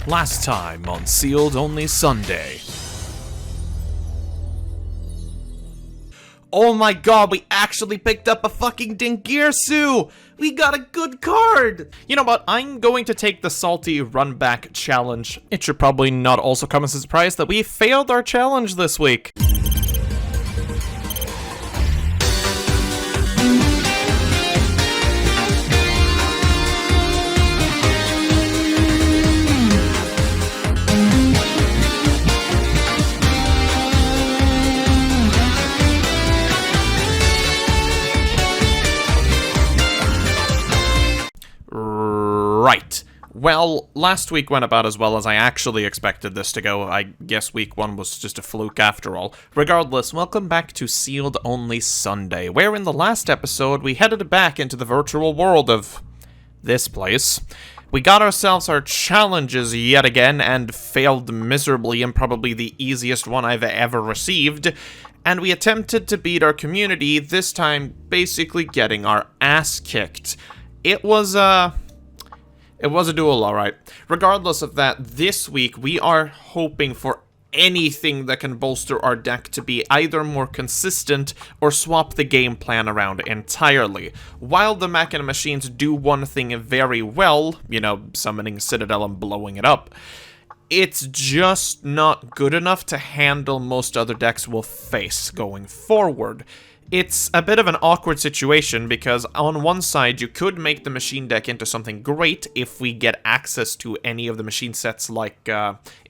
Last time on Sealed Only Sunday. Oh my god, we actually picked up a fucking Dingirsu! We got a good card! You know what, I'm going to take the salty run back challenge. It should probably not also come as a surprise that we failed our challenge this week. Right. Well, last week went about as well as I actually expected this to go. I guess week one was just a fluke after all. Regardless, welcome back to Sealed Only Sunday, where in the last episode we headed back into the virtual world of this place. We got ourselves our challenges yet again and failed miserably in probably the easiest one I've ever received. And we attempted to beat our community, this time basically getting our ass kicked. It was a duel, alright. Regardless of that, this week we are hoping for anything that can bolster our deck to be either more consistent or swap the game plan around entirely. While the Machina machines do one thing very well, you know, summoning Citadel and blowing it up, it's just not good enough to handle most other decks we'll face going forward. It's a bit of an awkward situation because on one side you could make the machine deck into something great if we get access to any of the machine sets like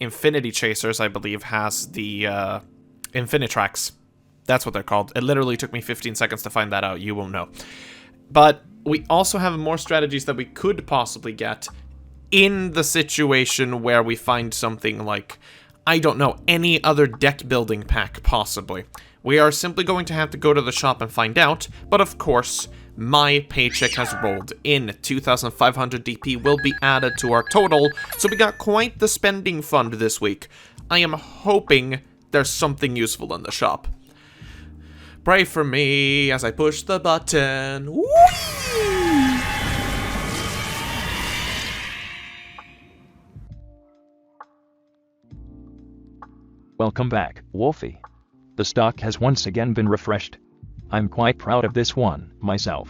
Infinity Chasers, I believe, has the Infinitrax. That's what they're called. It literally took me 15 seconds to find that out, you won't know. But we also have more strategies that we could possibly get in the situation where we find something like, I don't know, any other deck building pack possibly. We are simply going to have to go to the shop and find out, but of course, my paycheck has rolled in. 2,500 DP will be added to our total, so we got quite the spending fund this week. I am hoping there's something useful in the shop. Pray for me as I push the button. Whee! Welcome back, Wolfie. The stock has once again been refreshed. I'm quite proud of this one, myself.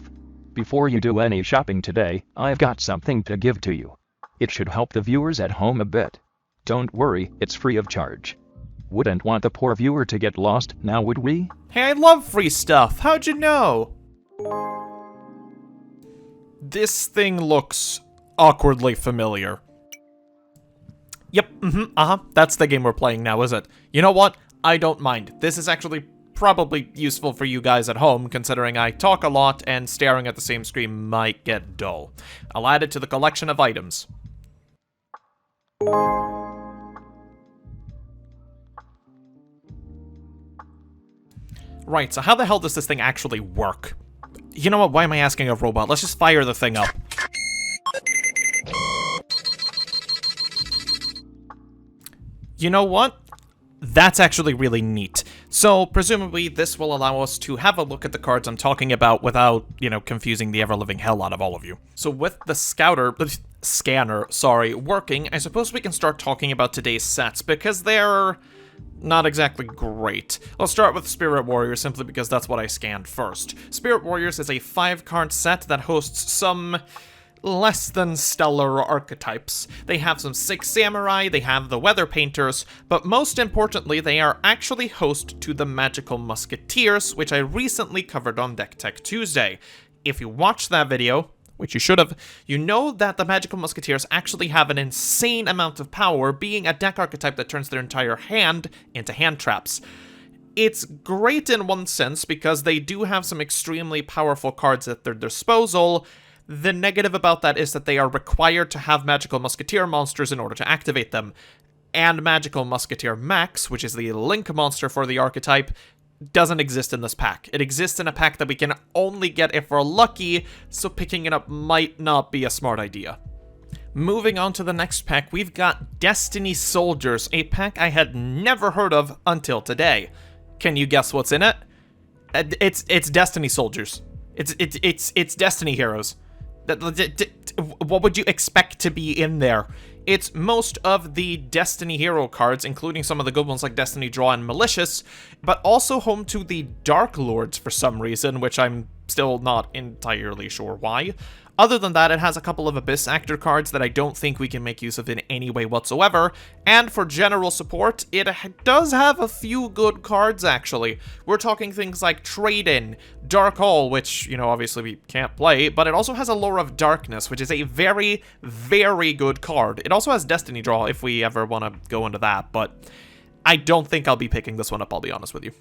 Before you do any shopping today, I've got something to give to you. It should help the viewers at home a bit. Don't worry, it's free of charge. Wouldn't want the poor viewer to get lost, now would we? Hey, I love free stuff. How'd you know? This thing looks awkwardly familiar. Yep, that's the game we're playing now, is it? You know what? I don't mind. This is actually probably useful for you guys at home, considering I talk a lot and staring at the same screen might get dull. I'll add it to the collection of items. Right, so how the hell does this thing actually work? You know what, why am I asking a robot? Let's just fire the thing up. You know what? That's actually really neat. So, presumably, this will allow us to have a look at the cards I'm talking about without, you know, confusing the ever-living hell out of all of you. So with the scanner, working, I suppose we can start talking about today's sets, because they're not exactly great. I'll start with Spirit Warriors, simply because that's what I scanned first. Spirit Warriors is a 5-card set that hosts some less than stellar archetypes. They have some 6 samurai, they have the weather painters, but most importantly, they are actually host to the magical musketeers, which I recently covered on Deck Tech Tuesday. If you watched that video, which you should have, you know that the magical musketeers actually have an insane amount of power, being a deck archetype that turns their entire hand into hand traps. It's great in one sense because they do have some extremely powerful cards at their disposal. The negative about that is that they are required to have Magical Musketeer monsters in order to activate them. And Magical Musketeer Max, which is the link monster for the archetype, doesn't exist in this pack. It exists in a pack that we can only get if we're lucky, so picking it up might not be a smart idea. Moving on to the next pack, we've got Destiny Soldiers, a pack I had never heard of until today. Can you guess what's in it? It's Destiny Soldiers. It's Destiny heroes. What would you expect to be in there? It's most of the Destiny Hero cards, including some of the good ones like Destiny Draw and Malicious, but also home to the Dark Lords for some reason, which I'm still not entirely sure why. Other than that, it has a couple of Abyss Actor cards that I don't think we can make use of in any way whatsoever, and for general support, it does have a few good cards, actually. We're talking things like Trade-In, Dark Hole, which, you know, obviously we can't play, but it also has a Lure of Darkness, which is a very, very good card. It also has Destiny Draw, if we ever want to go into that, but I don't think I'll be picking this one up, I'll be honest with you.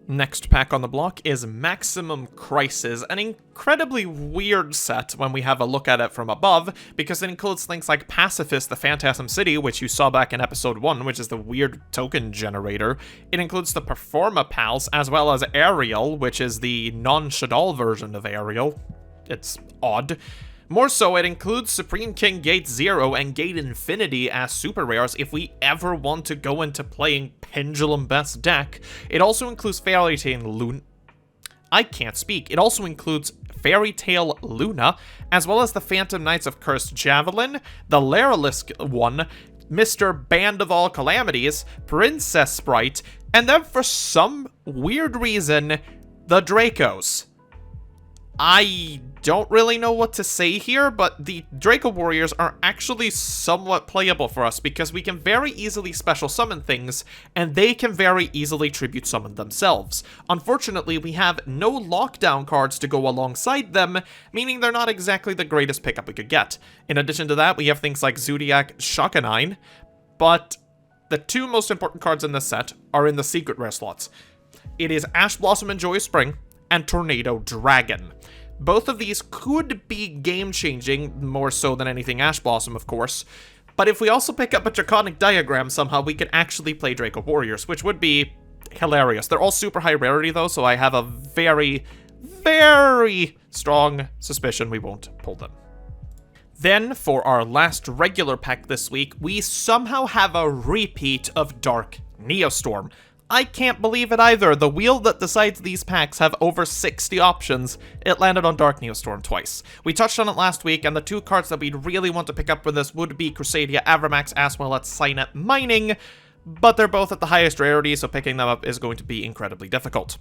Next pack on the block is Maximum Crisis, an incredibly weird set when we have a look at it from above, because it includes things like Pacifist, the Phantasm City, which you saw back in episode 1, which is the weird token generator. It includes the Performa Pals, as well as Ariel, which is the non-Shadal version of Ariel. It's odd. More so, it includes Supreme King Gate 0 and Gate Infinity as super rares if we ever want to go into playing Pendulum Best deck. It also includes Fairy Tail Luna. I can't speak. It also includes Fairy Tail Luna, as well as the Phantom Knights of Cursed Javelin, the Laralisk one, Mr. Band of All Calamities, Princess Sprite, and then for some weird reason, the Dracos. I don't really know what to say here, but the Draco Warriors are actually somewhat playable for us because we can very easily special summon things, and they can very easily tribute summon themselves. Unfortunately, we have no lockdown cards to go alongside them, meaning they're not exactly the greatest pickup we could get. In addition to that, we have things like Zodiac Shakanine, but the two most important cards in this set are in the secret rare slots. It is Ash Blossom and Joyous Spring, and Tornado Dragon. Both of these could be game-changing, more so than anything Ash Blossom, of course, but if we also pick up a Draconic Diagram somehow, we could actually play Draco Warriors, which would be hilarious. They're all super high rarity, though, so I have a very, very strong suspicion we won't pull them. Then, for our last regular pack this week, we somehow have a repeat of Dark Neostorm. I can't believe it either. The wheel that decides these packs have over 60 options. It landed on Dark Neostorm twice. We touched on it last week, and the two cards that we'd really want to pick up with this would be Crusadia Avramax as well as Signet Mining, but they're both at the highest rarity, so picking them up is going to be incredibly difficult.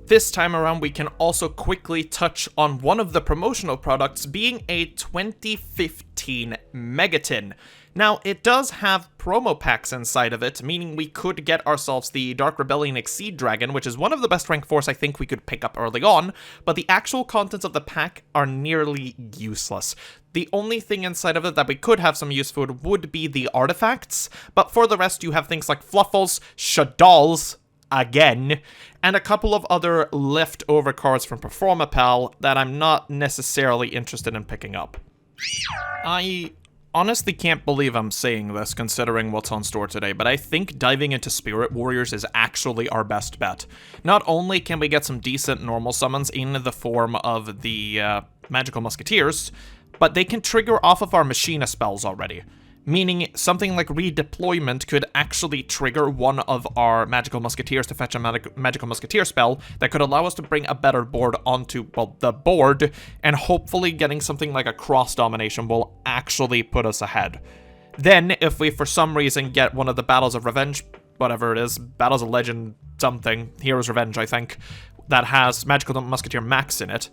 This time around, we can also quickly touch on one of the promotional products being a 2015 Megaton. Now, it does have promo packs inside of it, meaning we could get ourselves the Dark Rebellion Exceed Dragon, which is one of the best rank 4s I think we could pick up early on, but the actual contents of the pack are nearly useless. The only thing inside of it that we could have some use for would be the artifacts, but for the rest you have things like Fluffles, Shadals, again, and a couple of other leftover cards from Performa Pal that I'm not necessarily interested in picking up. I honestly can't believe I'm saying this considering what's on store today, but I think diving into Spirit Warriors is actually our best bet. Not only can we get some decent normal summons in the form of the Magical Musketeers, but they can trigger off of our Machina spells already. Meaning something like Redeployment could actually trigger one of our Magical Musketeers to fetch a Magical Musketeer spell that could allow us to bring a better board onto, well, the board, and hopefully getting something like a Cross Domination will actually put us ahead. Then, if we for some reason get one of the Battles of Revenge, whatever it is, Battles of Legend something, Hero's Revenge I think, that has Magical Musketeer Max in it,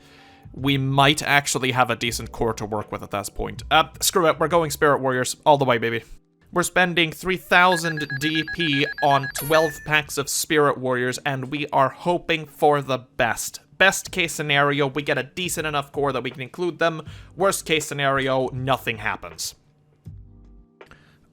we might actually have a decent core to work with at this point. Screw it, we're going Spirit Warriors all the way, baby. We're spending 3,000 DP on 12 packs of Spirit Warriors, and we are hoping for the best. Best case scenario, we get a decent enough core that we can include them. Worst case scenario, nothing happens.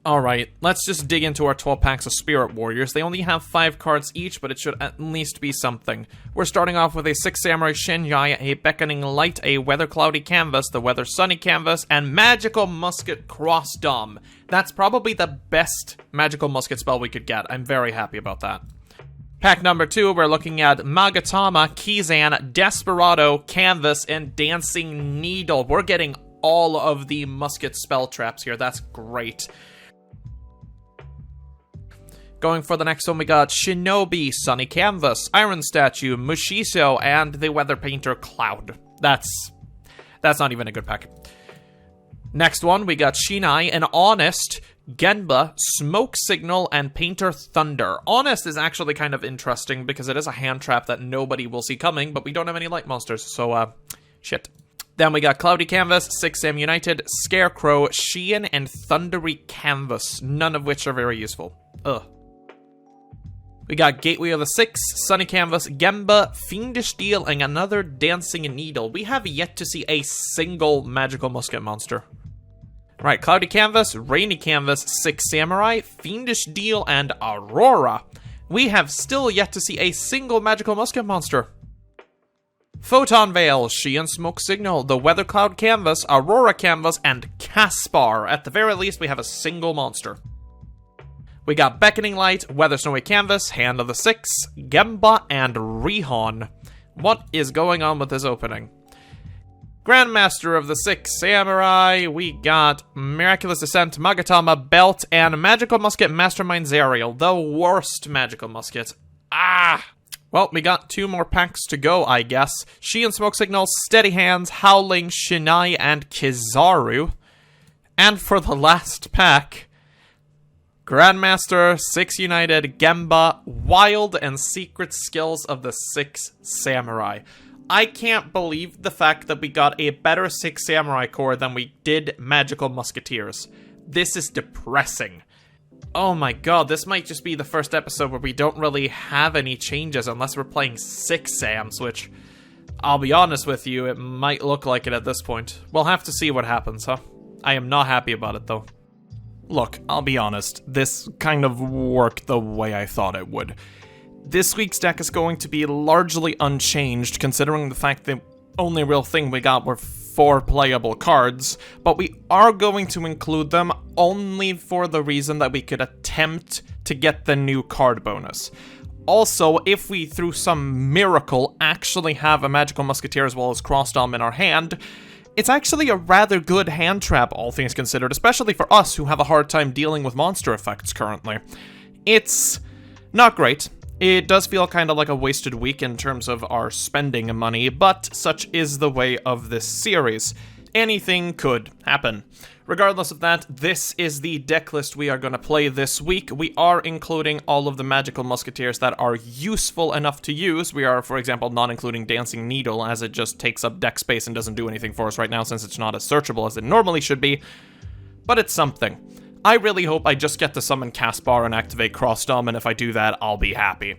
Alright, let's just dig into our 12 packs of Spirit Warriors. They only have 5 cards each, but it should at least be something. We're starting off with a 6 Samurai Shinyai, a Beckoning Light, a Weather Cloudy Canvas, the Weather Sunny Canvas, and Magical Musket Cross Dom. That's probably the best Magical Musket spell we could get. I'm very happy about that. Pack number 2, we're looking at Magatama, Kizan, Desperado, Canvas, and Dancing Needle. We're getting all of the musket spell traps here. That's great. Going for the next one, we got Shinobi, Sunny Canvas, Iron Statue, Mushiso, and the Weather Painter Cloud. That's not even a good pack. Next one, we got Shinai and Honest, Genba, Smoke Signal, and Painter Thunder. Honest is actually kind of interesting because it is a hand trap that nobody will see coming, but we don't have any light monsters, so, shit. Then we got Cloudy Canvas, 6am United, Scarecrow, Sheehan, and Thundery Canvas, none of which are very useful. Ugh. We got Gateway of the Six, Sunny Canvas, Gemba, Fiendish Deal, and another Dancing Needle. We have yet to see a single magical musket monster. Right, Cloudy Canvas, Rainy Canvas, Six Samurai, Fiendish Deal, and Aurora. We have still yet to see a single magical musket monster. Photon Veil, Sheehan Smoke Signal, the Weather Cloud Canvas, Aurora Canvas, and Caspar. At the very least, we have a single monster. We got Beckoning Light, Weather Snowy Canvas, Hand of the Six, Gemba, and Rihon. What is going on with this opening? Grandmaster of the Six Samurai, we got Miraculous Descent, Magatama, Belt, and Magical Musket Mastermind Zariel, the worst magical musket. Well, we got 2 more packs to go, I guess. Sheehan Smoke Signal, Steady Hands, Howling, Shinai, and Kizaru. And for the last pack, Grandmaster, 6 United, Gemba, Wild, and Secret Skills of the Six Samurai. I can't believe the fact that we got a better Six Samurai core than we did Magical Musketeers. This is depressing. Oh my god, this might just be the first episode where we don't really have any changes unless we're playing 6 Sams, which, I'll be honest with you, it might look like it at this point. We'll have to see what happens, huh? I am not happy about it, though. Look, I'll be honest, this kind of worked the way I thought it would. This week's deck is going to be largely unchanged, considering the fact that the only real thing we got were 4 playable cards, but we are going to include them only for the reason that we could attempt to get the new card bonus. Also, if we, through some miracle, actually have a Magical Musketeer as well as Crossdom in our hand, it's actually a rather good hand trap, all things considered, especially for us who have a hard time dealing with monster effects currently. It's not great. It does feel kind of like a wasted week in terms of our spending money, but such is the way of this series. Anything could happen. Regardless of that, this is the deck list we are going to play this week. We are including all of the Magical Musketeers that are useful enough to use. We are, for example, not including Dancing Needle, as it just takes up deck space and doesn't do anything for us right now since it's not as searchable as it normally should be. But it's something. I really hope I just get to summon Caspar and activate Crossdom, and if I do that, I'll be happy.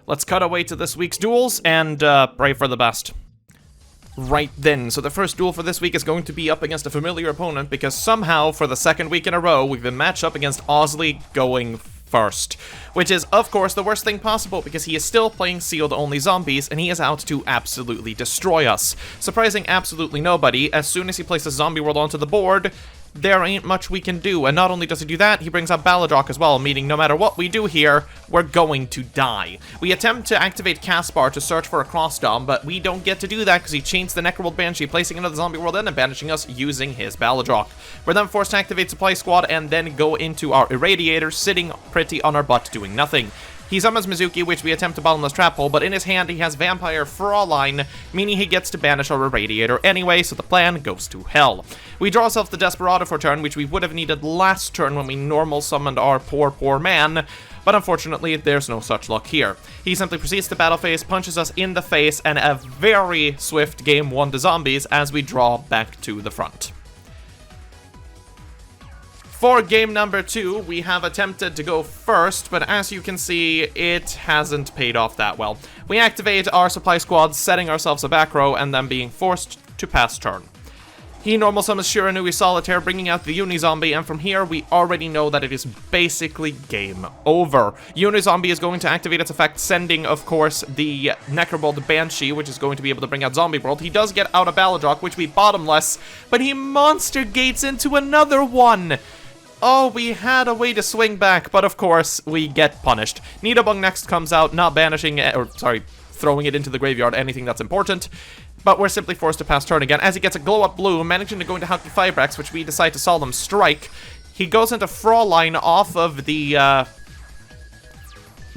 Let's cut away to this week's duels and pray for the best. Right then, so the first duel for this week is going to be up against a familiar opponent because somehow, for the second week in a row, we've been matched up against Osley going first. Which is, of course, the worst thing possible because he is still playing sealed-only zombies and he is out to absolutely destroy us. Surprising absolutely nobody, as soon as he places Zombie World onto the board, there ain't much we can do, and not only does he do that, he brings up Baladrock as well, meaning no matter what we do here, we're going to die. We attempt to activate Caspar to search for a Crossdom, but we don't get to do that because he chains the Necroworld Banshee, placing another Zombie World in and banishing us using his Baladrock. We're then forced to activate Supply Squad and then go into our Irradiator, sitting pretty on our butt doing nothing. He summons Mizuki, which we attempt to Bottomless Trap Hole, but in his hand he has Vampire Fraulein, meaning he gets to banish our Irradiator anyway, so the plan goes to hell. We draw ourselves the Desperado for turn, which we would have needed last turn when we normal summoned our poor man, but unfortunately there's no such luck here. He simply proceeds to battle phase, punches us in the face, and a very swift game 1 to zombies as we draw back to the front. For game number 2, we have attempted to go first, but as you can see, it hasn't paid off that well. We activate our supply squad, setting ourselves a back row, and then being forced to pass turn. He normal summons Shiranui Solitaire, bringing out the Unizombie, and from here, we already know that it is basically game over. Unizombie is going to activate its effect, sending, of course, the Necroworld Banshee, which is going to be able to bring out Zombie World. He does get out a Baladrock, which we bottomless, but he monster gates into another one! Oh, we had a way to swing back, but of course, we get punished. Nidabung next comes out, not banishing it, or sorry, throwing it into the graveyard, anything that's important. But we're simply forced to pass turn again, as he gets a Glow-Up Blue, managing to go into Hauki Fibrax, which we decide to Solemn Strike. He goes into Fraulein off of the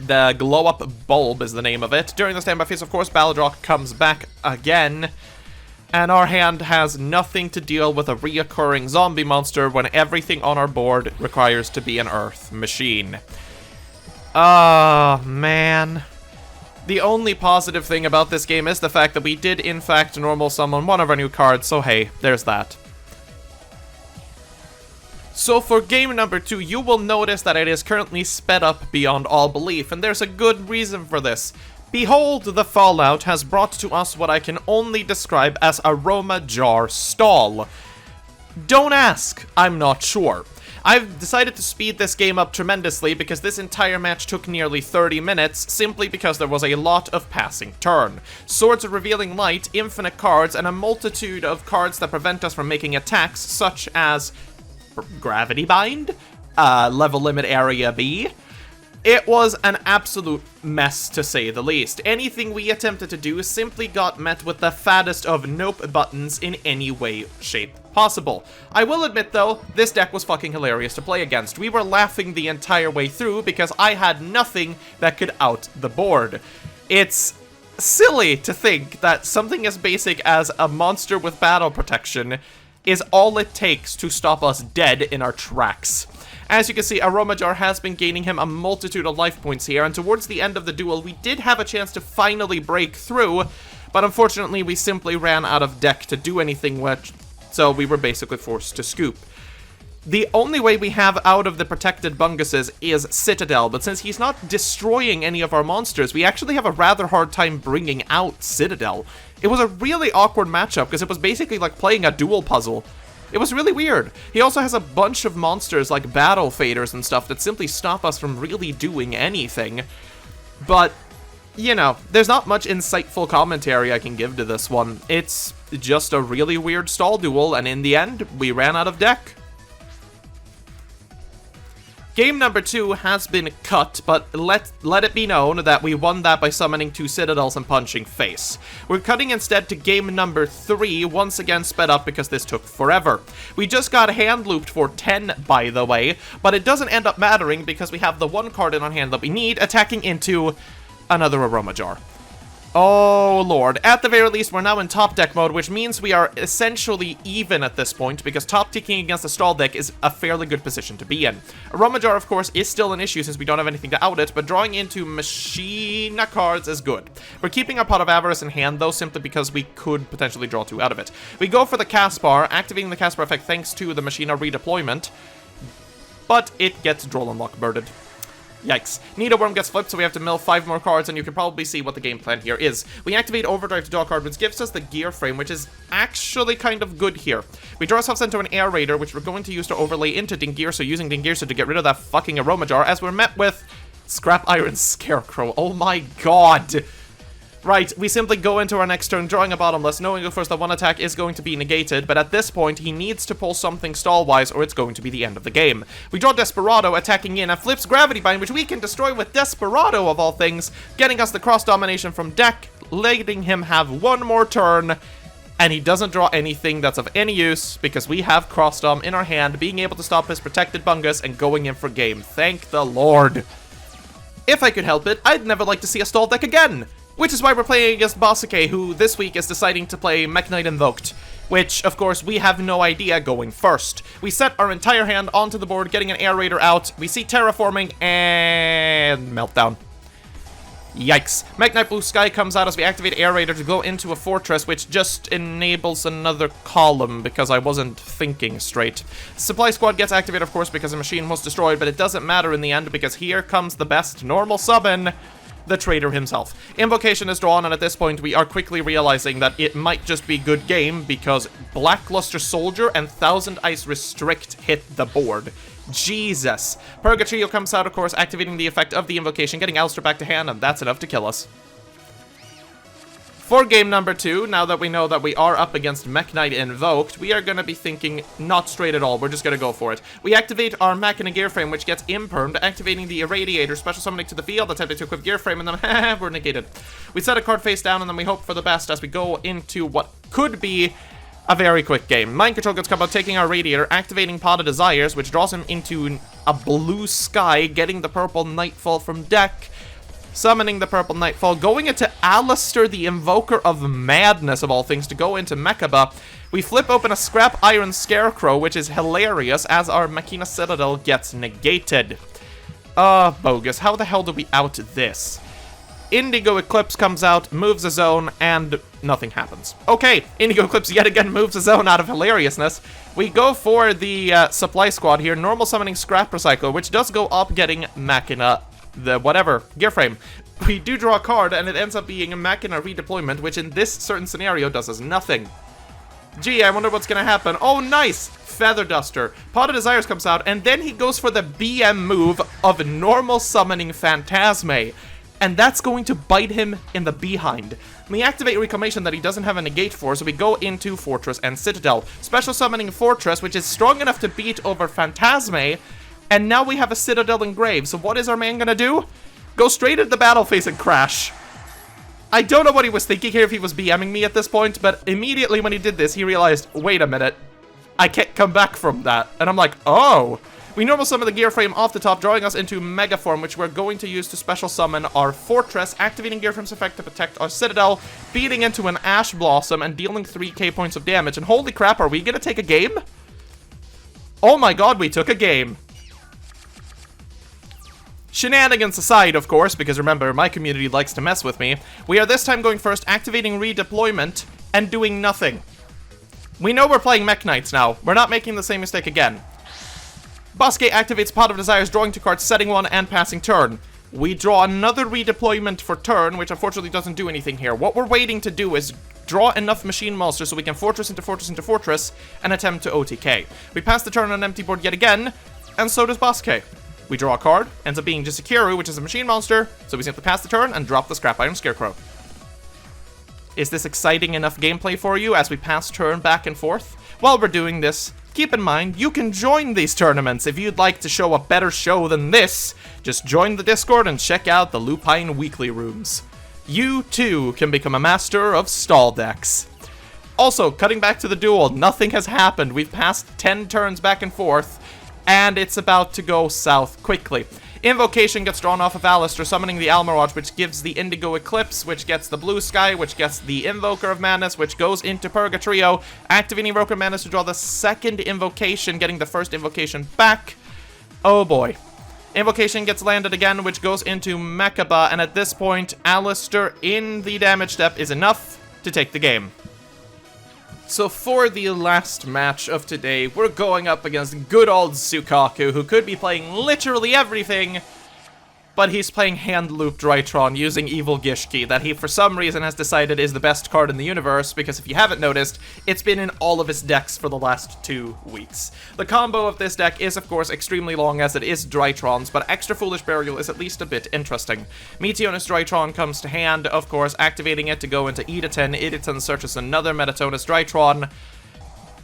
Glow-Up Bulb is the name of it. During the standby phase, of course, Baladrock comes back again. and our hand has nothing to deal with a reoccurring zombie monster when everything on our board requires to be an earth machine. Oh, man. The only positive thing about this game is the fact that we did, in fact, normal summon one of our new cards, so hey, there's that. So for game number 2, you will notice that it is currently sped up beyond all belief, and there's a good reason for this. Behold, the Fallout has brought to us what I can only describe as Aroma Jar Stall. Don't ask, I'm not sure. I've decided to speed this game up tremendously because this entire match took nearly 30 minutes, simply because there was a lot of passing turn. Swords of Revealing Light, infinite cards, and a multitude of cards that prevent us from making attacks, such as Gravity Bind, Level Limit Area B. It was an absolute mess, to say the least. Anything we attempted to do simply got met with the fattest of nope buttons in any way, shape possible. I will admit, though, this deck was fucking hilarious to play against. We were laughing the entire way through because I had nothing that could out the board. It's silly to think that something as basic as a monster with battle protection is all it takes to stop us dead in our tracks. As you can see, Aroma Jar has been gaining him a multitude of life points here, and towards the end of the duel, we did have a chance to finally break through, but unfortunately, we simply ran out of deck to do anything with, so we were basically forced to scoop. The only way we have out of the protected bunguses is Citadel, but since he's not destroying any of our monsters, we actually have a rather hard time bringing out Citadel. It was a really awkward matchup, because it was basically like playing a duel puzzle. It was really weird. He also has a bunch of monsters like battle faders and stuff that simply stop us from really doing anything. But, you know, there's not much insightful commentary I can give to this one. It's just a really weird stall duel, and in the end, we ran out of deck. Game number 2 has been cut, but let it be known that we won that by summoning 2 Citadels and punching face. We're cutting instead to game number 3, once again sped up because this took forever. We just got hand looped for 10, by the way, but it doesn't end up mattering because we have the one card in our hand that we need, attacking into another Aroma Jar. Oh lord, at the very least we're now in top deck mode, which means we are essentially even at this point, because top decking against a stall deck is a fairly good position to be in. Aroma Jar, of course, is still an issue since we don't have anything to out it, but drawing into Machina cards is good. We're keeping our Pot of Avarice in hand, though, simply because we could potentially draw 2 out of it. We go for the Caspar, activating the Caspar effect thanks to the Machina redeployment, but it gets Droll Unlock birded. Yikes. Nido Worm gets flipped, so we have to mill 5 more cards, and you can probably see what the game plan here is. We activate Overdrive to draw a card, which gives us the Gear Frame, which is actually kind of good here. We draw ourselves into an Air Raider, which we're going to use to overlay into Dingirsu, using Dingirsu to get rid of that fucking Aroma Jar, as we're met with Scrap Iron Scarecrow. Oh my god! Right, we simply go into our next turn drawing a Bottomless, knowing of course that one attack is going to be negated, but at this point he needs to pull something stall-wise or it's going to be the end of the game. We draw Desperado, attacking in, and flips Gravity Bind, which we can destroy with Desperado of all things, getting us the cross-domination from deck, letting him have one more turn, and he doesn't draw anything that's of any use, because we have cross-dom in our hand, being able to stop his protected Bungus and going in for game. Thank the Lord. If I could help it, I'd never like to see a stall deck again! Which is why we're playing against Bosuke, who this week is deciding to play Mech Knight Invoked, which, of course, we have no idea going first. We set our entire hand onto the board, getting an Air Raider out, we see Terraforming, and Meltdown. Yikes. Mech Knight Blue Sky comes out as we activate Air Raider to go into a fortress, which just enables another column, because I wasn't thinking straight. Supply Squad gets activated, of course, because the machine was destroyed, but it doesn't matter in the end, because here comes the best normal summon, the Trader himself. Invocation is drawn, and at this point we are quickly realizing that it might just be good game because Blackluster Soldier and Thousand Ice Restrict hit the board. Jesus. Purgatrio comes out, of course, activating the effect of the invocation, getting Alistair back to hand, and that's enough to kill us. For game number 2, now that we know that we are up against Mech Knight Invoked, we are going to be thinking not straight at all. We're just going to go for it. We activate our Mech and a Gear Frame, which gets impermed, activating the Irradiator, special summoning to the field, attempting to equip Gear Frame, and then we're negated. We set a card face down, and then we hope for the best as we go into what could be a very quick game. Mind Control gets come out, taking our Radiator, activating Pot of Desires, which draws him into a blue sky, getting the purple Nightfall from deck, Summoning the Purple Nightfall, going into Alistair, the Invoker of Madness, of all things, to go into Mechaba. We flip open a Scrap Iron Scarecrow, which is hilarious, as our Machina Citadel gets negated. Bogus. How the hell do we out this? Indigo Eclipse comes out, moves a zone, and nothing happens. Okay, Indigo Eclipse yet again moves a zone out of hilariousness. We go for the supply squad here, normal summoning Scrap Recycler, which does go up getting Machina, the whatever, gear frame. We do draw a card, and it ends up being a Machina redeployment, which in this certain scenario does us nothing. Gee, I wonder what's gonna happen. Oh, nice! Feather Duster. Pot of Desires comes out, and then he goes for the BM move of normal summoning Phantasme. And that's going to bite him in the behind. We activate Reclamation that he doesn't have a negate for, so we go into Fortress and Citadel. Special summoning Fortress, which is strong enough to beat over Phantasme, and now we have a Citadel engraved. So what is our man gonna do? Go straight into the battle phase and crash. I don't know what he was thinking here if he was BMing me at this point, but immediately when he did this, he realized, wait a minute, I can't come back from that. And I'm like, oh. We normal summon the gear frame off the top, drawing us into Mega Form, which we're going to use to special summon our Fortress, activating gear frame's effect to protect our Citadel, beating into an Ash Blossom, and dealing 3k points of damage. And holy crap, are we gonna take a game? Oh my god, we took a game. Shenanigans aside, of course, because remember, my community likes to mess with me, we are this time going first, activating redeployment, and doing nothing. We know we're playing Mech Knights now. We're not making the same mistake again. Bossgate activates Pot of Desires, drawing 2 cards, setting 1, and passing turn. We draw another redeployment for turn, which unfortunately doesn't do anything here. What we're waiting to do is draw enough machine monsters so we can Fortress into Fortress into Fortress and attempt to OTK. We pass the turn on an empty board yet again, and so does Bossgate. We draw a card, ends up being just a Kiru, which is a machine monster, so we simply pass the turn and drop the Scrap Iron Scarecrow. Is this exciting enough gameplay for you as we pass turn back and forth? While we're doing this, keep in mind, you can join these tournaments if you'd like to show a better show than this. Just join the Discord and check out the Lupine Weekly Rooms. You, too, can become a master of stall decks. Also, cutting back to the duel, nothing has happened. We've passed 10 turns back and forth, and it's about to go south quickly. Invocation gets drawn off of Alistair, summoning the Almirage, which gives the Indigo Eclipse, which gets the Blue Sky, which gets the Invoker of Madness, which goes into Purgatrio, activating Invoker of Madness to draw the second invocation, getting the first invocation back. Oh boy. Invocation gets landed again, which goes into Mechaba, and at this point, Alistair in the damage step is enough to take the game. So for the last match of today, we're going up against good old Sukaku, who could be playing literally everything, but he's playing hand-looped Drytron using Evil Gishki, that he for some reason has decided is the best card in the universe, because if you haven't noticed, it's been in all of his decks for the last 2 weeks. The combo of this deck is of course extremely long as it is Drytrons, but Extra Foolish Burial is at least a bit interesting. Meteonus Drytron comes to hand, of course, activating it to go into Editen. Editen searches another Metatonus Drytron,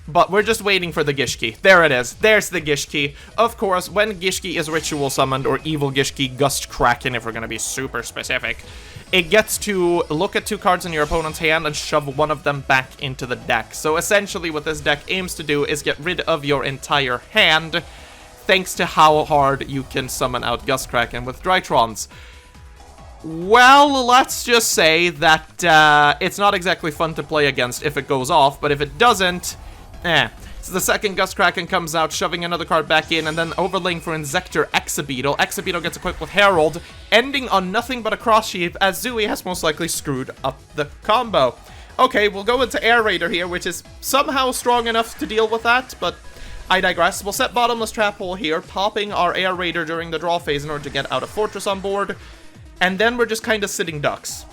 but we're just waiting for the Gishki. There it is. There's the Gishki. Of course, when Gishki is ritual summoned, or Evil Gishki Gust Kraken, if we're going to be super specific, it gets to look at 2 cards in your opponent's hand and shove one of them back into the deck. So essentially what this deck aims to do is get rid of your entire hand, thanks to how hard you can summon out Gust Kraken with Drytrons. Well, let's just say that it's not exactly fun to play against if it goes off, but if it doesn't, So the second Gust Kraken comes out, shoving another card back in, and then overlaying for Insector Exabeetle. Exabeetle gets equipped with Herald, ending on nothing but a cross sheath, as Zui has most likely screwed up the combo. Okay, we'll go into Air Raider here, which is somehow strong enough to deal with that, but I digress. We'll set Bottomless Trap Hole here, popping our Air Raider during the draw phase in order to get out a Fortress on board, and then we're just kind of sitting ducks.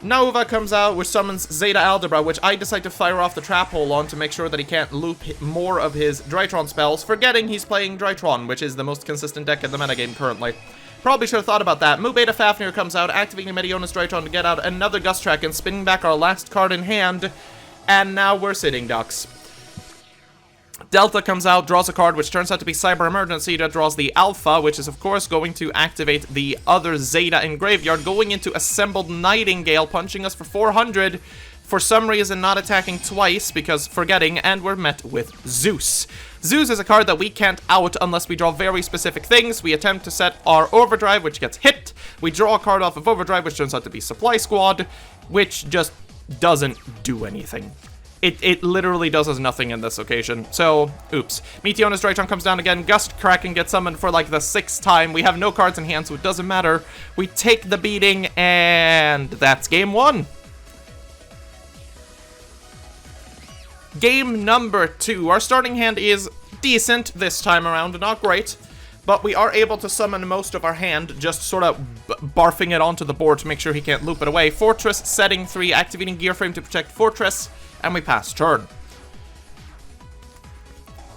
Nova comes out, which summons Zeta Aldebra, which I decide to fire off the Trap Hole on to make sure that he can't loop more of his Drytron spells, forgetting he's playing Drytron, which is the most consistent deck in the metagame currently. Probably should have thought about that. Mu Beta Fafnir comes out, activating Meteonus Drytron to get out another Gust Kraken, spinning back our last card in hand, and now we're sitting ducks. Delta comes out, draws a card, which turns out to be Cyber Emergency, that draws the Alpha, which is of course going to activate the other Zeta in Graveyard, going into Assembled Nightingale, punching us for 400, for some reason not attacking twice, because forgetting, and we're met with Zeus. Zeus is a card that we can't out unless we draw very specific things. We attempt to set our Overdrive, which gets hit, We draw a card off of Overdrive, which turns out to be Supply Squad, which just doesn't do anything. It literally does us nothing in this occasion. So, oops. Meteonis Drytron comes down again. Gust Kraken gets summoned for like the 6th time. We have no cards in hand, so it doesn't matter. We take the beating, and that's game 1. Game number 2. Our starting hand is decent this time around, not great, but we are able to summon most of our hand, just sort of barfing it onto the board to make sure he can't loop it away. Fortress, setting 3, activating Gear Frame to protect Fortress, and we pass turn.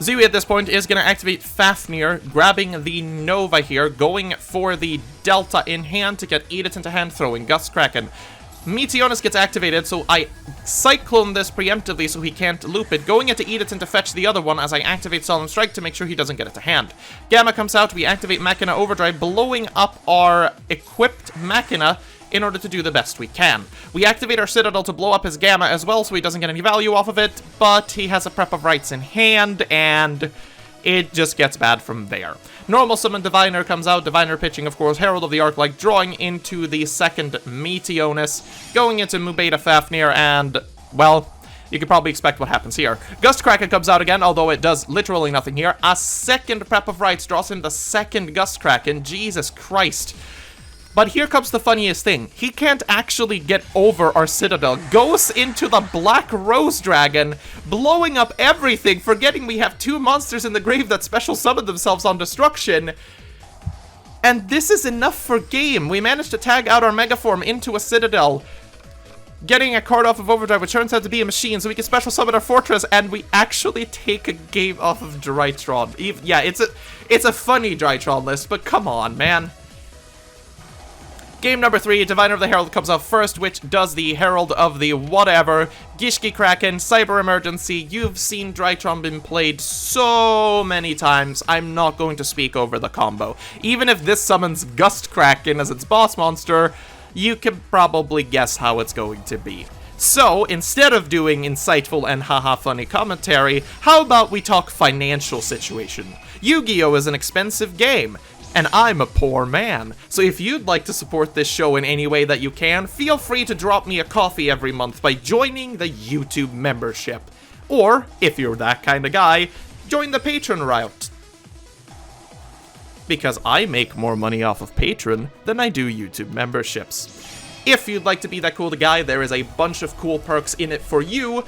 Zooey at this point is going to activate Fafnir, grabbing the Nova here, going for the Delta in hand to get Edith into hand, throwing Gust Kraken. Meteonis gets activated, so I Cyclone this preemptively so he can't loop it, going into Edith to fetch the other one as I activate Solemn Strike to make sure he doesn't get it to hand. Gamma comes out, we activate Machina Overdrive, blowing up our equipped Machina in order to do the best we can. We activate our Citadel to blow up his Gamma as well so he doesn't get any value off of it, but he has a Prep of Rights in hand, and it just gets bad from there. Normal Summon Diviner comes out, Diviner pitching, of course, Herald of the Arc-like, drawing into the second Meteonis, going into Mubeta Fafnir, and, well, you can probably expect what happens here. Gust Kraken comes out again, although it does literally nothing here. A second Prep of Rights draws in the second Gust Kraken, Jesus Christ. But here comes the funniest thing. He can't actually get over our Citadel. Goes into the Black Rose Dragon, blowing up everything, forgetting we have 2 monsters in the grave that special summon themselves on destruction. And this is enough for game. We managed to tag out our Megaform into a Citadel, getting a card off of Overdrive, which turns out to be a machine, so we can special summon our Fortress, and we actually take a game off of Drytron. Yeah, it's a funny Drytron list, but come on, man. Game number 3, Diviner of the Herald comes out first, which does the Herald of the whatever. Gishki Kraken, Cyber Emergency. You've seen Drytron been played so many times, I'm not going to speak over the combo. Even if this summons Gust Kraken as its boss monster, you can probably guess how it's going to be. So, instead of doing insightful and haha funny commentary, how about we talk financial situation? Yu-Gi-Oh! Is an expensive game, and I'm a poor man. So if you'd like to support this show in any way that you can, feel free to drop me a coffee every month by joining the YouTube membership. Or, if you're that kind of guy, join the Patreon route. Because I make more money off of Patreon than I do YouTube memberships. If you'd like to be that cool guy, there is a bunch of cool perks in it for you,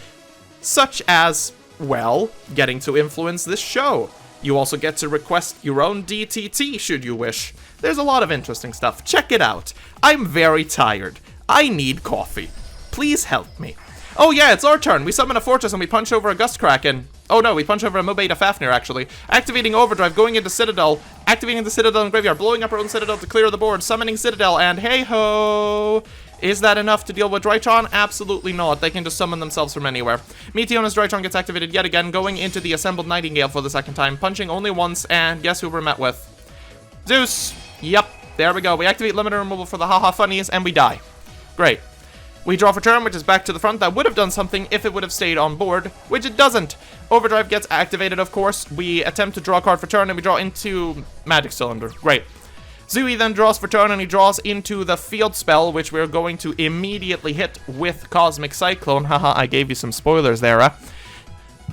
such as, well, getting to influence this show. You also get to request your own DTT, should you wish. There's a lot of interesting stuff. Check it out. I'm very tired. I need coffee. Please help me. Oh yeah, it's our turn. We summon a Fortress and we punch over a Gust Kraken. Oh no, we punch over a Mubeta Fafnir, actually. Activating Overdrive, going into Citadel, activating the Citadel in Graveyard, blowing up our own Citadel to clear the board, summoning Citadel, and hey-ho! Is that enough to deal with Drytron? Absolutely not. They can just summon themselves from anywhere. Meteonis Drytron gets activated yet again, going into the Assembled Nightingale for the second time, punching only once, and guess who we're met with? Zeus! Yep, there we go. We activate Limiter Removal for the haha funnies, and we die. Great. We draw for turn, which is back to the front. That would have done something if it would have stayed on board, which it doesn't. Overdrive gets activated, of course. We attempt to draw a card for turn, and we draw into Magic Cylinder. Great. Zooey then draws for turn, and he draws into the field spell, which we're going to immediately hit with Cosmic Cyclone. Haha, I gave you some spoilers there, huh?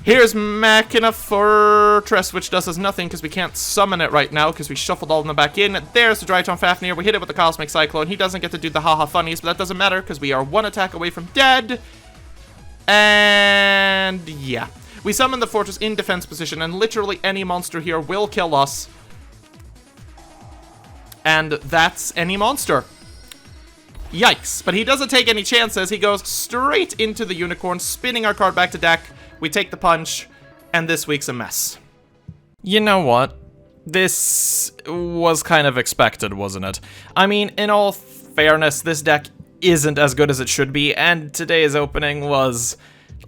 Here's Machina Fortress, which does us nothing because we can't summon it right now because we shuffled all of them back in. There's the Drytron Fafnir. We hit it with the Cosmic Cyclone. He doesn't get to do the haha funnies, but that doesn't matter because we are one attack away from dead. And yeah. We summon the Fortress in defense position, and literally any monster here will kill us. And that's any monster. Yikes. But he doesn't take any chances. He goes straight into the Unicorn, spinning our card back to deck. We take the punch, and this week's a mess. You know what? This was kind of expected, wasn't it? I mean, in all fairness, this deck isn't as good as it should be, and today's opening was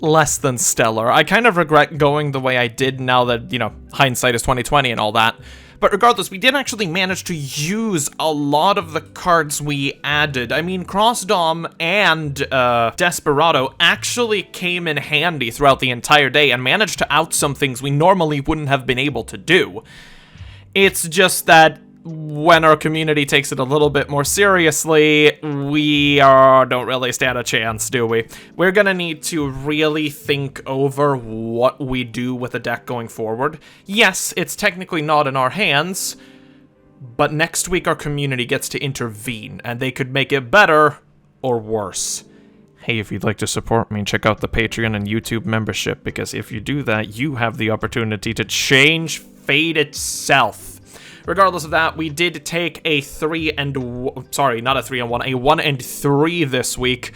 less than stellar. I kind of regret going the way I did now that, you know, hindsight is 20/20 and all that. But regardless, we did actually manage to use a lot of the cards we added. I mean, Cross Dom and Desperado actually came in handy throughout the entire day and managed to out some things we normally wouldn't have been able to do. It's just that when our community takes it a little bit more seriously, we don't really stand a chance, do we? We're gonna need to really think over what we do with the deck going forward. Yes, it's technically not in our hands, but next week our community gets to intervene, and they could make it better or worse. Hey, if you'd like to support me, check out the Patreon and YouTube membership, because if you do that, you have the opportunity to change fate itself. Regardless of that, we did take a 1 and 3 this week.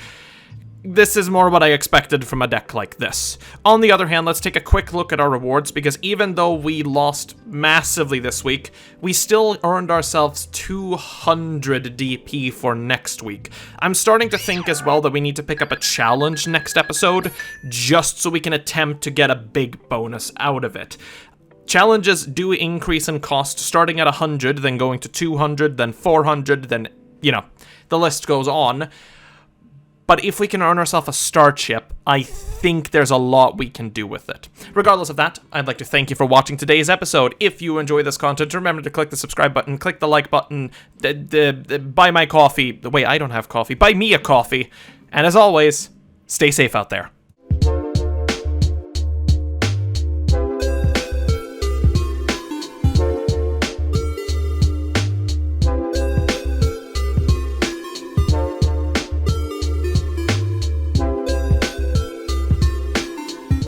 This is more what I expected from a deck like this. On the other hand, let's take a quick look at our rewards, because even though we lost massively this week, we still earned ourselves 200 DP for next week. I'm starting to think as well that we need to pick up a challenge next episode, just so we can attempt to get a big bonus out of it. Challenges do increase in cost, starting at 100, then going to 200, then 400, then, the list goes on. But if we can earn ourselves a star chip, I think there's a lot we can do with it. Regardless of that, I'd like to thank you for watching today's episode. If you enjoy this content, remember to click the subscribe button, click the like button, buy my coffee. Wait, I don't have coffee. Buy me a coffee. And as always, stay safe out there.